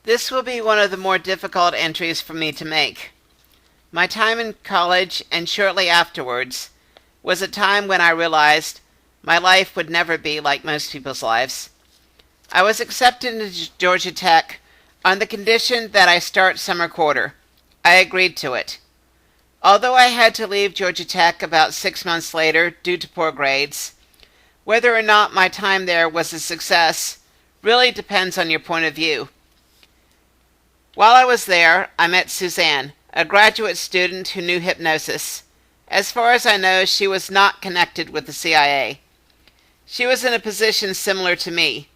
This will be one of the more difficult entries for me to make. My time in college and shortly afterwards was a time when I realized my life would never be like most people's lives. I was accepted into Georgia Tech on the condition that I start summer quarter. I agreed to it. Although I had to leave Georgia Tech about 6 months later due to poor grades, whether or not my time there was a success really depends on your point of view. While I was there, I met Suzanne, a graduate student who knew hypnosis. As far as I know, she was not connected with the CIA. She was in a position similar to me.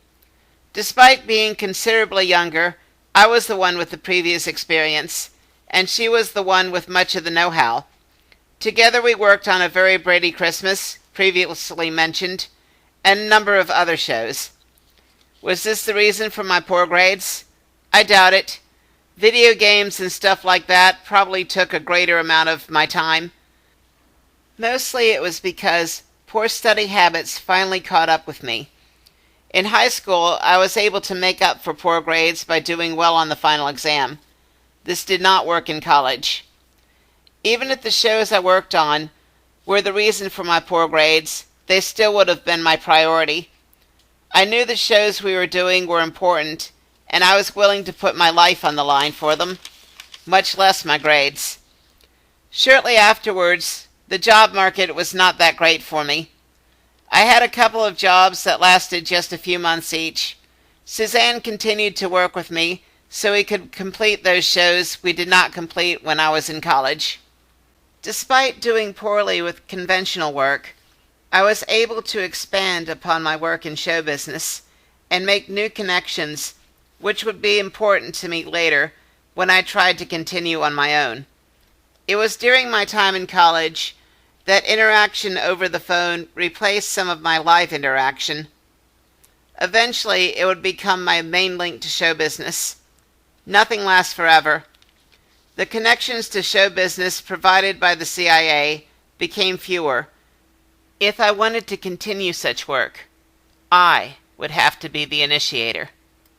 Despite being considerably younger, I was the one with the previous experience, and she was the one with much of the know-how. Together we worked on A Very Brady Christmas, previously mentioned, and a number of other shows. Was this the reason for my poor grades? I doubt it. Video games and stuff like that probably took a greater amount of my time. Mostly it was because poor study habits finally caught up with me. In high school, I was able to make up for poor grades by doing well on the final exam. This did not work in college. Even if the shows I worked on were the reason for my poor grades, they still would have been my priority. I knew the shows we were doing were important, and I was willing to put my life on the line for them, much less my grades. Shortly afterwards, the job market was not that great for me. I had a couple of jobs that lasted just a few months each. Suzanne continued to work with me so we could complete those shows we did not complete when I was in college. Despite doing poorly with conventional work, I was able to expand upon my work in show business and make new connections which would be important to me later when I tried to continue on my own. It was during my time in college that interaction over the phone replaced some of my live interaction. Eventually, it would become my main link to show business. Nothing lasts forever. The connections to show business provided by the CIA became fewer. If I wanted to continue such work, I would have to be the initiator.